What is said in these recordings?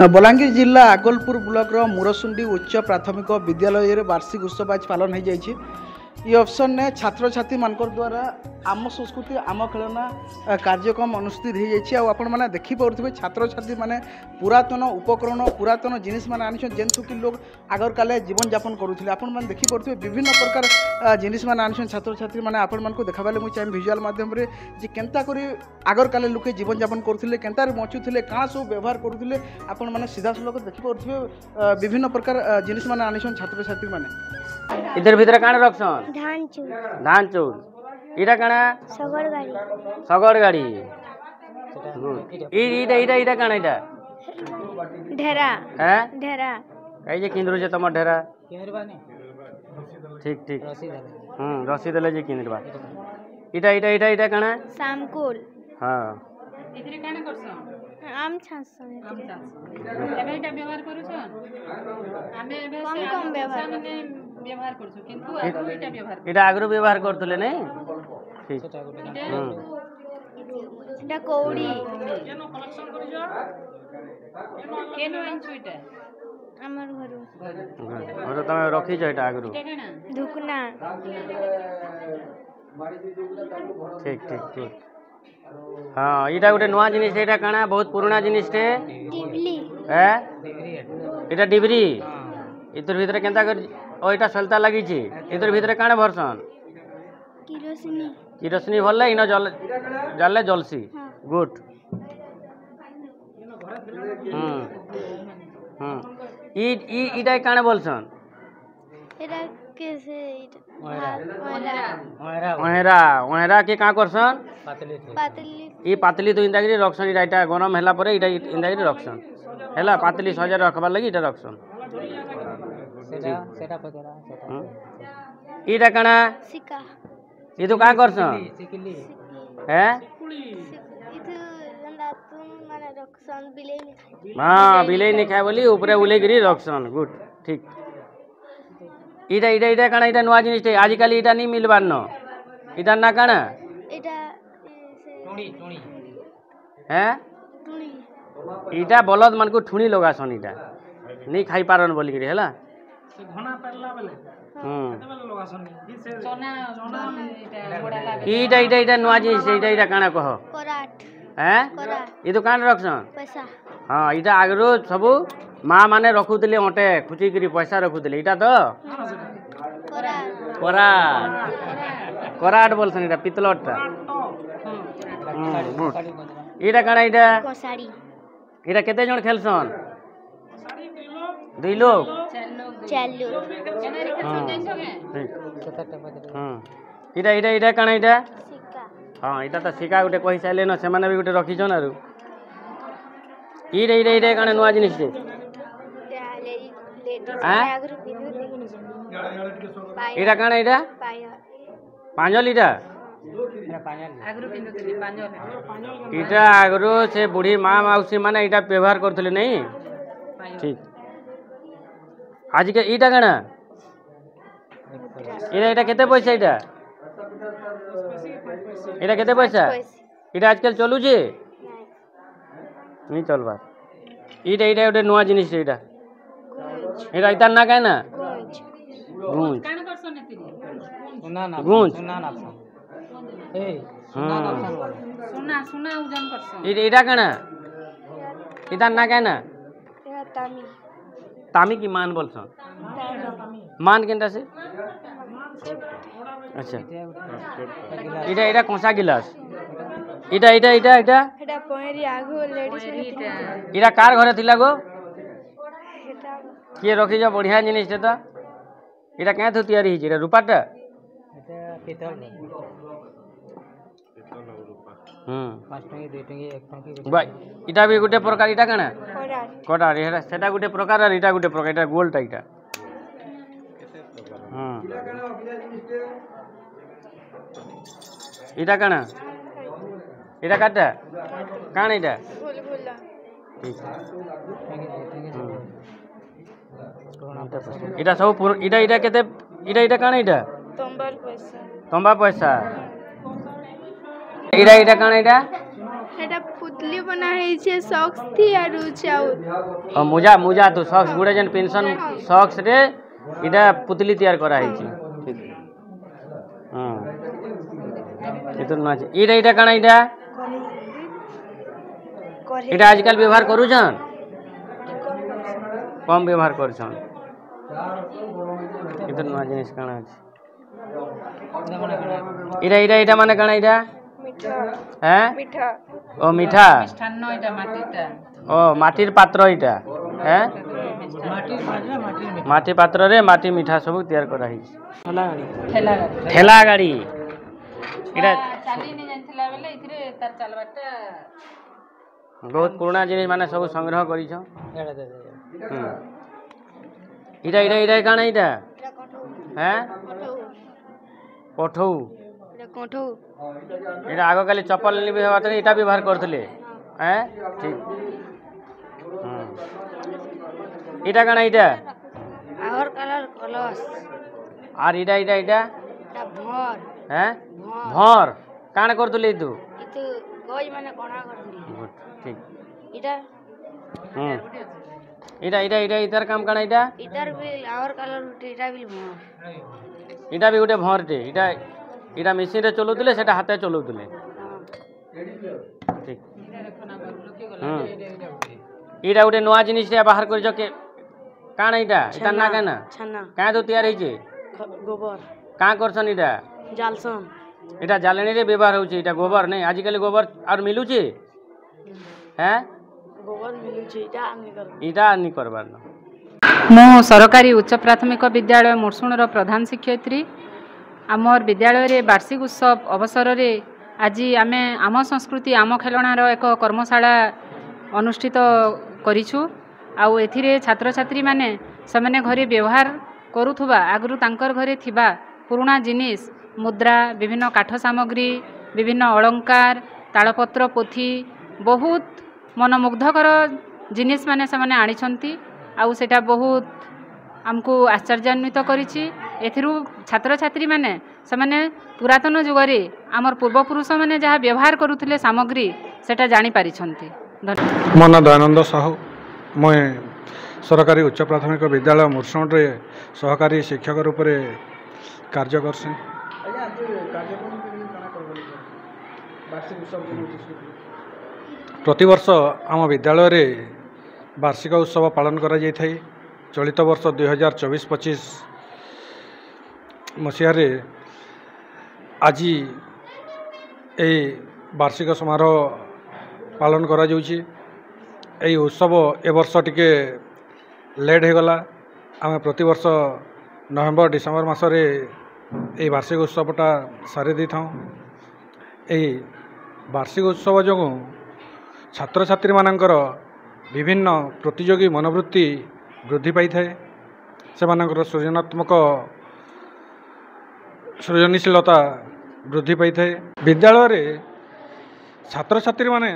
बलांगीर जिला आगलपुर ब्लॉक मुरसुंडी उच्च प्राथमिक विद्यालय वार्षिक उत्सव आज पालन हो जाए। ये अवसर ने छात्र छात्री मान द्वारा आम संस्कृति आम खेलना कार्यक्रम अनुष्ठित हो जाए। आपण मैंने देखिपे छात्र छात्री मैंने पुरातन उपकरण पुरातन जिनिस मैंने आनी जेनसु कि लोग आगर काले जीवन यापन करुले। आपण मैंने देखिपे विभिन्न प्रकार जिनिस मैंने आनी छात्र छात्री मैंने आपण मानक देखाबे मुझे चाहिए भिजुआल माध्यम जे केन्ता करी आगर काले लोके जीवन यापन करुले केन्ता बचुले काଣା सब व्यवहार करुले आपण मैंने सीधा सलख देखिपे विभिन्न प्रकार जिनिस मैंने आनी छात्र छात्री मैंने इधर भीतर काण रखसन धान चूर इटा काणा सगड़ गाड़ी इटा इटा इटा काणा इटा ढेरा हैं ढेरा कई जे किंदरु जे तम ढेरा ठीक ठीक रसी देले जे किंदरबा इटा इटा इटा इटा काणा सामकुल हां इधर काना करसन आम छासन एबे इटा व्यवहार करू छ हमें एबे कम व्यवहार माने व्यवहार करू छ किंतु आगु इटा व्यवहार इटा आगु व्यवहार करथले नै ठीक इटा कौड़ी केनो कलेक्शन करू छ केनो आइन इटा हमर घरो और तमे रखी छ इटा आगु इटा केना धुकना ठीक ठीक ठीक हाँ इटा गोटे नुआ जिनिस एटा काना बहुत पुराना जिनिस टे डिबली है इटा डिबरी इधर भीतर केंता कर ओ इटा सलता लगी छी इधर भीतर काना भरसन किरोसिनी किरोसिनी भरले इनो जल जलले जलसी गुड ई इटा काना बोलसन एटा कैसे ओहेरा ओहेरा के का करसन पातली ई पातली तो इंदागिरी रखसन इटा गरम हैला परे इटा इंदागिरी रखसन हैला पातली सजा रखबा लगी इटा रखसन सेटा पतरा इटा काना सिका ई तो का करसन हैं इथु अंदा तुम माने रखसन बिले नि खाइ हां बिले नि खाय बोली ऊपरे उलेगिरी रखसन गुड ठीक इटा इटा इटा काना इटा नुआ जिनिस टे आजिकाली इटा नहीं मिलबार न इटा ना काना एटा टुणी हैं टुणी इटा बलद मान को ठुणी लगासन इटा नहीं खाई पारन बोली रे हला से घना परला बेले केतेबेले लगासन चना इटा मोडा लागे इटा इटा इटा नुआ जिनिस इटा काना कह कराट हैं कराट ई तो कान रखसन पैसा हां इटा आगरो सबु माँ माने रखुले अटे खुची करी पैसा रखुले इटा तो कराट कराट कराट बोलसन इटा पितलटा इटा काना इटा कोसाड़ी इटा केते जण खेलसन दुई लोग चालू केनारी के जाइन छगे इटा इटा इटा काना इटा सिक्का हां इटा तो सिका गुटे कहि साइले न सेमाने भी गुटे रखी छन आरु इटा इटा इटा काना नुआ जिनिस रे आगरु पिनुती इटा काना इटा पाया पांजल इटा आगरु पिनुती पांजल इटा आगरो से बुढ़ी माँ मौसी माने इटा व्यवहार करथले नहीं ठीक आज के इटा काना इटा इटा केते पैसा इटा इटा केते पैसा इटा आजकल चलू जे नहीं चलबा इटा इटा गोटे नुआ जिनिस इटा इटा इता ना काना गूंज काना करसन एतिरी गूंज सुना सुना उजन करसन इटा काना इता ना काना तामी तामी की मान बोलसन मान केनटा से अच्छा इटा इटा कोसा गिलास इटा इटा इटा इटा एटा पहेरी आगु लेडीज इटा कार घरे थिला गो एटा किए रखी जा बढ़िया जिनिस तो इटा क्या थु तैयारी हिजे रूपाटा भाई इटा भी गोटे प्रकार इटा काना कराट कटार एटा सेटा गोटे प्रकार और इटा गोटे प्रकार इटा गोलटा इटा इटा काना इटा काटा काना इटा बुलबुला इटा सब इटा इटा केते इटा इटा काना इटा तंबार पैसा तंबा पैसा इटा इटा काना इटा এটা পুতলি বনা হয়েছে সক্স থি আর চাউল मुजा मुजा तो सॉक्स गुड़े जेन पेंशन सॉक्स रे इटा पुतली तैयार करा है ठीक हाँ इतो ना इटा इटा काना इटा इटा आजकल व्यवहार करू छन कम व्यवहार कर छन इतो ना जिनिस काना अछि इटा इटा इटा माने काना इटा মিঠা हैं মিঠা ओ मीठा মিষ্টান্ন এটা মাটিটা ओ माटिर पात्र इटा हैं माटी पात्र रे माटी मीठा सब तैयार करा है ঠেলা গাড়ি ठेला गाड़ी इटा ଚାଲି ନି ଜାଣିଥିଲା ବେଲେ ଏଥିରେ ତାର ଚାଲବାଟା बहुत पुराना जिनिस माने सब संग्रह करी छ इटा इटा इटा काना इटा हैं पठौ এটা কঠৌ इटा आगो काली चप्पल नि व्यवहार त इटा व्यवहार करथले हैं ठीक इटा काना इटा আগর কালার কলস आर इटा इटा इटा এটা ভর हैं भर काना करथले तू ইতো গজ মানে কণা করলি गुड ठीक এটা इटा इटा इटा इतार काम काना इटा ইটার বিল আগর কালার উঠে এটা বিল ভর इटा भी गोटे भरटे इटा इटा मेसिन रे चलौतले सेटा हाथे चलौतले ठीक इटा गोटे नया जिनिस रे बाहर कर के काना इटा इटा ना काना ছানা का तो तैयार होइचे গোবর का करछन इटा জালসন इटा जालेनी रे व्यवहार होउचे इटा गोबर नहीं आजिकल गोबर और मिलुचे हैं গোবর মিলুছে এটা আমি করব इटा नहीं करबार न ମୁଁ ସରକାରୀ ଉଚ୍ଚ ପ୍ରାଥମିକ ବିଦ୍ୟାଳୟ ମୁରସୁଣର ପ୍ରଧାନ ଶିକ୍ଷୟିତ୍ରୀ ଆମର ବିଦ୍ୟାଳୟରେ ବାର୍ଷିକ ଉତ୍ସବ ଅବସରରେ ଆଜି ଆମେ ଆମ ସଂସ୍କୃତି ଆମ ଖେଳଣାର ଏକ କର୍ମଶାଳା ଅନୁଷ୍ଠିତ କରିଛୁ ଆଉ ଏଥିରେ ଛାତ୍ରଛାତ୍ରୀମାନେ ସେମାନେ ଘରେ ବ୍ୟବହାର କରୁଥିବା ଆଗରୁ ତାଙ୍କର ଘରେ ଥିବା ପୁରୁଣା ଜିନିଷ ମୁଦ୍ରା ବିଭିନ୍ନ କାଠ ସାମଗ୍ରୀ ବିଭିନ୍ନ ଅଳଙ୍କାର ତାଳପତ୍ର ପୋଥି ବହୁତ ମନମୁଗ୍ଧକର ଜିନିଷ ମାନେ ସେମାନେ ଆଣିଛନ୍ତି ଆଉ ସେଟା ବହୁତ ଆମକୁ ଆଶ୍ଚର୍ଯ୍ୟାନ୍ୱିତ କରିଛି ଏଥିରୁ ଛାତ୍ରଛାତ୍ରୀମାନେ ସେମାନେ ପୁରାତନ ଯୁଗରେ ଆମର ପୂର୍ବପୁରୁଷମାନେ ଯାହା ବ୍ୟବହାର କରୁଥିଲେ ସାମଗ୍ରୀ ସେଟା ଜାଣିପାରିଛନ୍ତି ମୋ ନାଁ ଦୟାନନ୍ଦ ସାହୁ ମୁଁ ସରକାରୀ ଉଚ୍ଚ ପ୍ରାଥମିକ ବିଦ୍ୟାଳୟ ମୁରସୁଣରେ ସହକାରୀ ଶିକ୍ଷକ ରୂପରେ କାର୍ଯ୍ୟ କରସି ଆଜ୍ଞା ଆଜି କାର୍ଯ୍ୟକ୍ରମ କେମିତି କାଣା କରବଲି ବାର୍ଷିକ ଉତ୍ସବ ଯେନ୍ ଉଦ୍ଦେଶ୍ୟ ପ୍ରତିବର୍ଷ ଆମ ବିଦ୍ୟାଳୟରେ ବାର୍ଷିକ ଉତ୍ସବ ପାଳନ କରାଯାଇଥାଏ ଚଳିତ ବର୍ଷ 2024-25 ମସିହାରେ ଆଜି ଏହି ବାର୍ଷିକ ସମାରୋହ ପାଳନ କରାଯାଉଛି ଏହି ଉତ୍ସବ ଏ ବର୍ଷ ଟିକେ ଲେଟ୍ ହୋଇଗଲା ଆମେ ପ୍ରତିବର୍ଷ ନଭେମ୍ବର ଡିସେମ୍ବର ମାସରେ ଏହି ବାର୍ଷିକ ଉତ୍ସବଟା ସାରି ଦେଇଥାଉ ଏହି ବାର୍ଷିକ ଉତ୍ସବ ଯୋଗୁଁ ଛାତ୍ରଛାତ୍ରୀମାନଙ୍କର ବିଭିନ୍ନ ପ୍ରତିଯୋଗୀ ମନୋବୃତ୍ତି ବୃଦ୍ଧି ପାଇଥାଏ ସେମାନଙ୍କର ସୃଜନଶୀଳତା ବୃଦ୍ଧି ପାଇଥାଏ ବିଦ୍ୟାଳୟରେ ଛାତ୍ରଛାତ୍ରୀମାନେ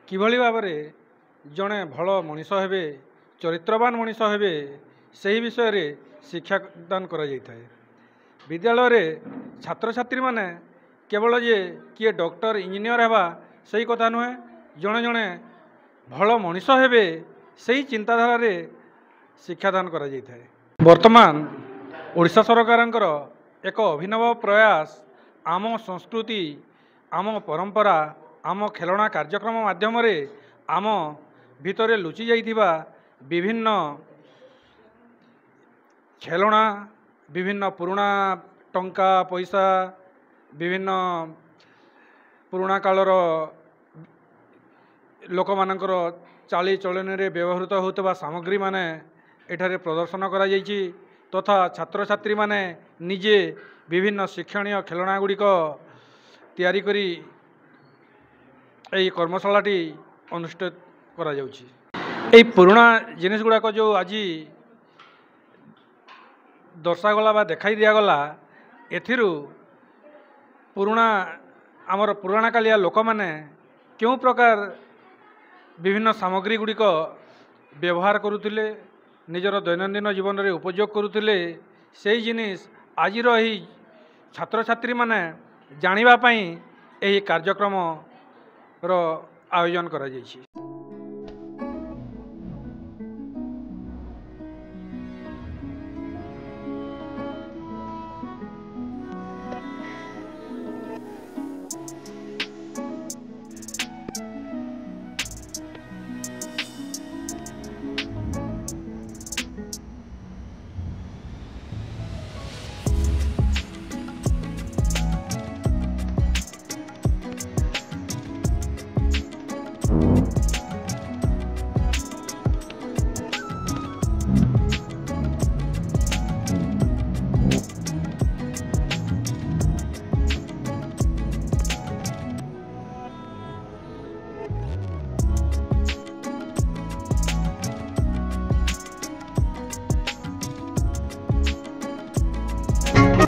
କିଭଳି ଭାବରେ ଜଣେ ଭଲ ମଣିଷ ହେବେ ଚରିତ୍ରବାନ ମଣିଷ ହେବେ ସେହି ବିଷୟରେ ଶିକ୍ଷାଦାନ କରାଯାଇଥାଏ ବିଦ୍ୟାଳୟରେ ଛାତ୍ରଛାତ୍ରୀମାନେ କେବଳ ଯେ କିଏ ଡକ୍ଟର ଇଞ୍ଜିନିୟର ହେବା ସେହି କଥା ନୁହେଁ ଜଣେ ଜଣେ ଭଲ ମଣିଷ ହେବେ ସେହି ଚିନ୍ତାଧାରାରେ ଶିକ୍ଷାଦାନ କରାଯାଇଥାଏ ବର୍ତ୍ତମାନ ଓଡ଼ିଶା ସରକାରଙ୍କର ଏକ ଅଭିନବ ପ୍ରୟାସ ଆମ ସଂସ୍କୃତି ଆମ ପରମ୍ପରା ଆମ ଖେଳଣା କାର୍ଯ୍ୟକ୍ରମ ମାଧ୍ୟମରେ ଆମ ଭିତରେ ଲୁଚି ଯାଇଥିବା ବିଭିନ୍ନ ଖେଳଣା ବିଭିନ୍ନ ପୁରୁଣା ଟଙ୍କା ପଇସା ବିଭିନ୍ନ ପୁରୁଣା କାଳର ଲୋକମାନଙ୍କର ଚାଲିଚଳଣିରେ ବ୍ୟବହୃତ ହେଉଥିବା ସାମଗ୍ରୀମାନେ ଏଠାରେ ପ୍ରଦର୍ଶନ କରାଯାଇଛି ତଥା ଛାତ୍ରଛାତ୍ରୀମାନେ ନିଜେ ବିଭିନ୍ନ ଶିକ୍ଷଣୀୟ ଖେଳଣା ଗୁଡ଼ିକ ତିଆରି କରି ଏହି କର୍ମଶାଳାଟି ଅନୁଷ୍ଠିତ କରାଯାଉଛି ଏହି ପୁରୁଣା ଜିନିଷ ଗୁଡ଼ାକ ଯେଉଁ ଆଜି ଦର୍ଶାଗଲା ବା ଦେଖାଇ ଦିଆଗଲା ଏଥିରୁ ପୁରୁଣା ଆମର ପୁରୁଣା କାଳିଆ ଲୋକମାନେ କେଉଁ ପ୍ରକାର ବିଭିନ୍ନ ସାମଗ୍ରୀ ଗୁଡ଼ିକ ବ୍ୟବହାର କରୁଥିଲେ ନିଜର ଦୈନନ୍ଦିନ ଜୀବନରେ ଉପଯୋଗ କରୁଥିଲେ ସେହି ଜିନିଷ ଆଜିର ଏହି ଛାତ୍ରଛାତ୍ରୀମାନେ ଜାଣିବା ପାଇଁ ଏହି କାର୍ଯ୍ୟକ୍ରମ ଆୟୋଜନ କରାଯାଇଛି।